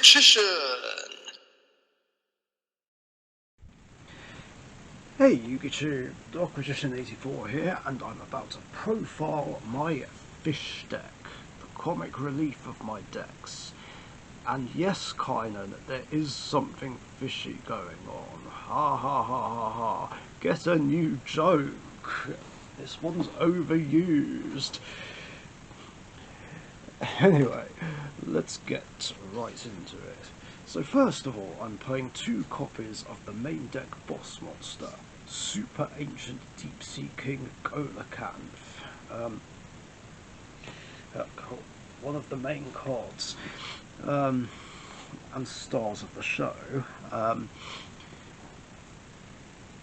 Richician! Hey YouTube, Richician84 here, and I'm about to profile my fish deck, the comic relief of my decks. And yes, Kynan, there is something fishy going on. Ha ha ha ha ha. Get a new joke. This one's overused. Anyway, let's get right into it. So first of all, I'm playing 2 copies of the main deck boss monster, Super Ancient Deep Sea King Golacanth. One of the main cards and stars of the show.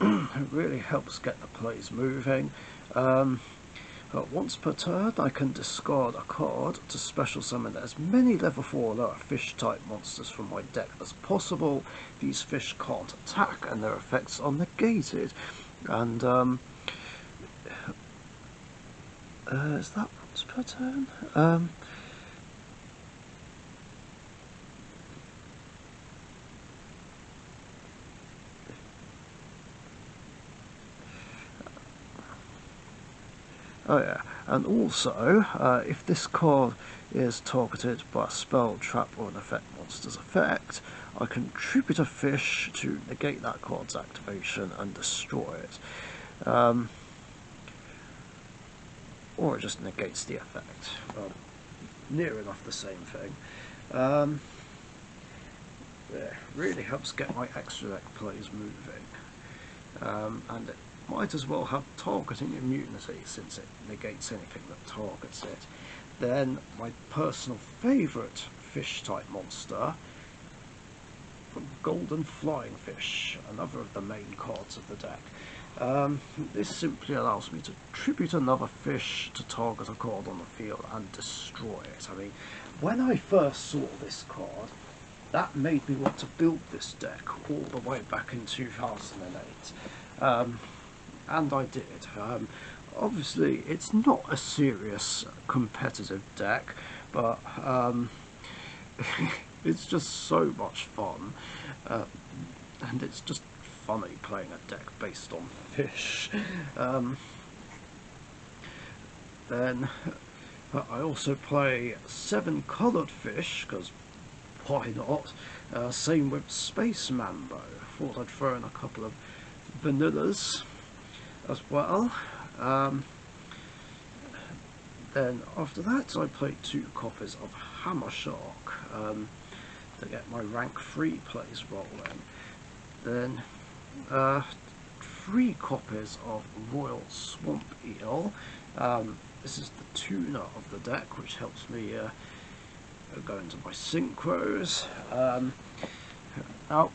It really helps get the plays moving. Once per turn, I can discard a card to special summon as many level 4 or lower fish type monsters from my deck as possible. These fish can't attack and their effects are negated. And is that once per turn? Oh yeah, and also, if this card is targeted by a spell, trap, or an effect monster's effect, I can tribute a fish to negate that card's activation and destroy it. Or it just negates the effect. Well, near enough the same thing. Yeah, really helps get my extra deck plays moving. And it might as well have targeting immunity since it negates anything that targets it. Then my personal favourite fish type monster, Golden Flying Fish, another of the main cards of the deck. This simply allows me to tribute another fish to target a card on the field and destroy it. I mean, when I first saw this card, that made me want to build this deck all the way back in 2008. And I did. Obviously, it's not a serious competitive deck, but it's just so much fun, and it's just funny playing a deck based on fish. Then I also play 7 coloured fish, because why not? Same with Space Mambo. Thought I'd throw in a couple of vanillas as well. Then after that I played 2 copies of Hammer Shark to get my rank 3 plays rolling. Then 3 copies of Royal Swamp Eel. This is the tuner of the deck, which helps me go into my synchros. Now,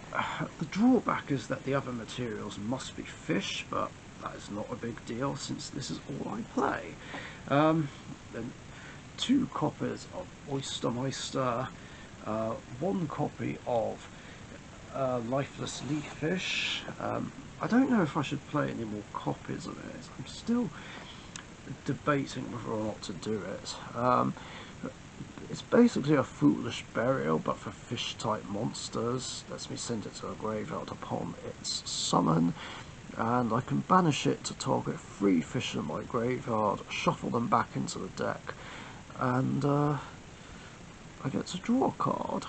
the drawback is that the other materials must be fish, but that is not a big deal since this is all I play. Then 2 copies of Oyster Meister, 1 copy of Lifeless Leaf Fish. I don't know if I should play any more copies of it. I'm still debating whether or not to do it. It's basically a foolish burial, but for fish type monsters. Lets me send it to a graveyard upon its summon, and I can banish it to target 3 fish in my graveyard, shuffle them back into the deck, and I get to draw a card.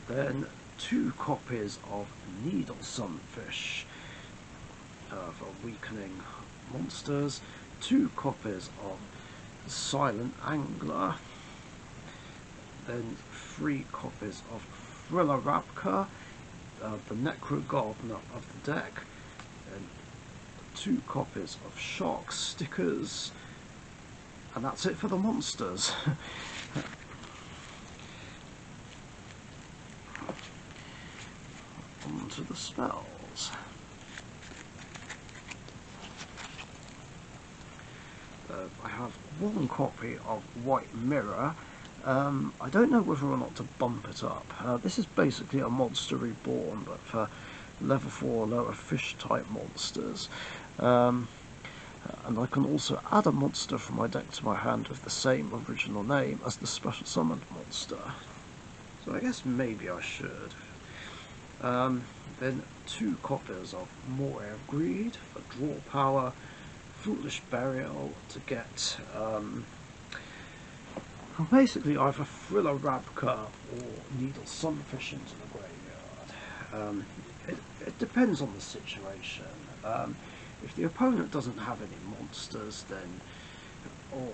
Then 2 copies of Needle Sunfish for weakening monsters, 2 copies of Silent Angler, then 3 copies of Thriller Rabka, the Necro Gardener of the deck, and 2 copies of Shark Stickers, and that's it for the monsters. On to the spells. I have 1 copy of White Mirror. I don't know whether or not to bump it up. This is basically a Monster Reborn, but for level 4 lower fish type monsters. And I can also add a monster from my deck to my hand with the same original name as the special summoned monster. so I guess maybe I should. Then 2 copies of More Air Greed for draw power, Foolish Burial to get basically either Thriller Rabka or Needle Sunfish into the graveyard. It depends on the situation. If the opponent doesn't have any monsters, then, or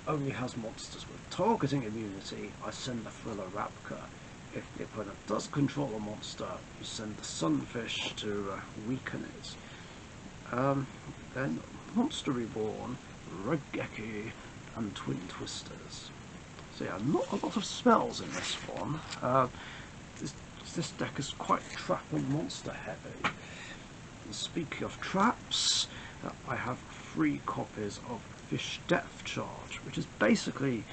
only has monsters with targeting immunity, I send the Thriller Rabka. If the opponent does control a monster, you send the Sunfish to weaken it. Then Monster Reborn, Regeki, and Twin Twisters. So yeah, not a lot of spells in this one. This deck is quite trap and monster heavy. And speaking of traps, I have 3 copies of Fish Depth Charge, which is basically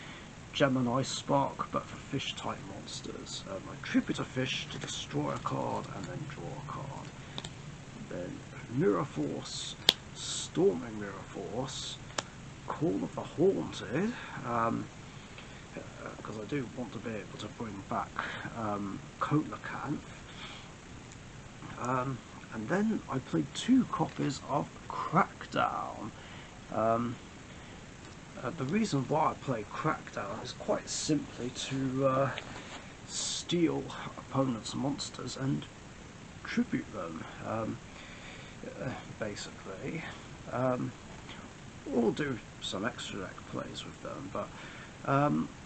Gemini Spark, but for fish-type monsters. I tribute a fish to destroy a card and then draw a card. Then Mirror Force, Storming Mirror Force, Call of the Haunted, because I do want to be able to bring back Coelacanth. And then I played 2 copies of Crackdown. The reason why I play Crackdown is quite simply to steal opponents' monsters and tribute them, basically. Or do some extra deck plays with them, but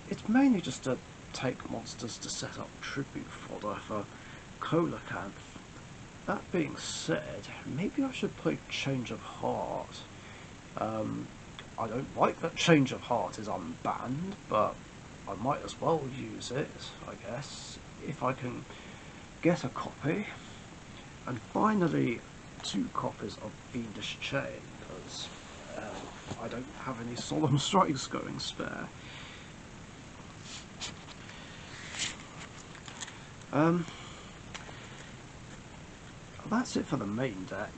it's mainly just to take monsters to set up tribute fodder for Coelacanth. That being said, maybe I should play Change of Heart. I don't like that Change of Heart is unbanned, but I might as well use it, I guess, if I can get a copy. And finally, 2 copies of Fiendish Chain, because I don't have any Solemn Strikes going spare. That's it for the main deck.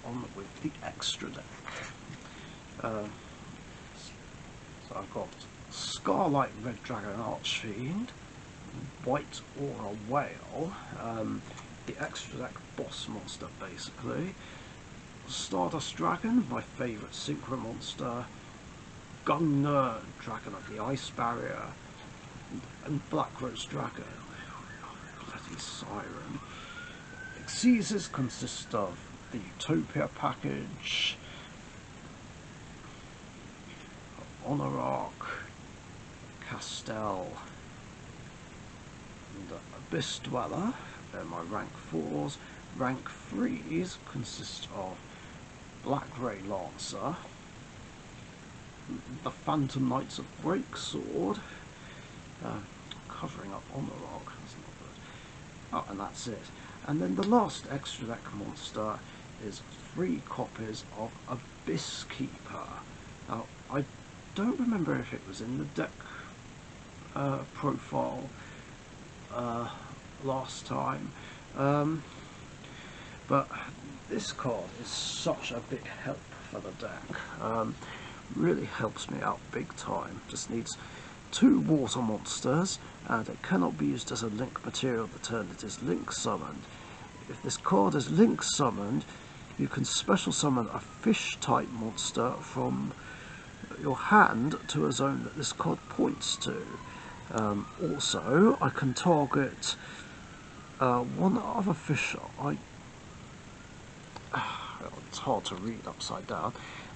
On with the extra deck. So I've got Scarlight Red Dragon Archfiend, White Aura Whale, the extra deck boss monster basically, Stardust Dragon, my favourite synchro monster, Gungnir, Dragon of the Ice Barrier, and Black Rose Dragon, Bloody Siren. Exeses consist of the Utopia package, Honorarch, Castell, and Abyss Dweller. They're my rank 4s. Rank 3s consist of Black Ray Lancer, the Phantom Knights of Breaksword, covering up Honorarch, that's not good. Oh, and that's it. And then the last extra deck monster is 3 copies of Abyss Keeper. Now, I don't remember if it was in the deck profile last time, but this card is such a big help for the deck. Really helps me out big time. Just needs 2 water monsters, and it cannot be used as a link material the turn it is link summoned. If this card is link summoned, you can special summon a fish type monster from your hand to a zone that this card points to. Also, I can target one other fish. It's hard to read upside down.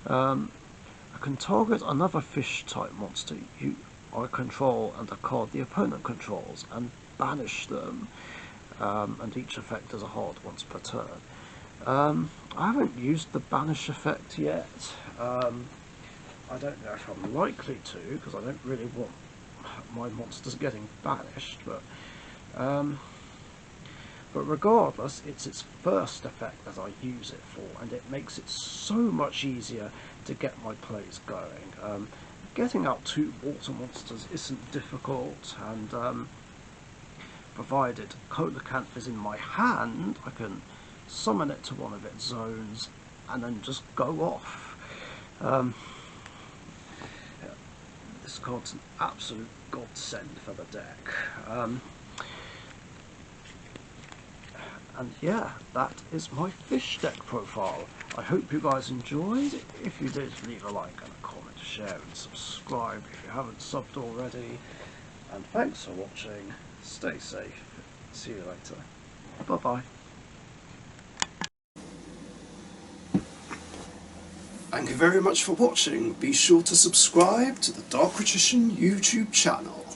I can target another fish type monster I control and a card the opponent controls and banish them, and each effect is a hard once per turn. I haven't used the banish effect yet. I don't know if I'm likely to, because I don't really want my monsters getting banished, but regardless, it's its first effect that I use it for, and it makes it so much easier to get my plays going. Getting out 2 water monsters isn't difficult, and provided Coelacanth is in my hand, I can summon it to one of its zones and then just go off. This card's an absolute godsend for the deck. And yeah, that is my fish deck profile. I hope you guys enjoyed. If you did, leave a like and a comment, share and subscribe if you haven't subbed already. And thanks for watching. Stay safe. See you later. Bye bye. Thank you very much for watching. Be sure to subscribe to the Richician YouTube channel.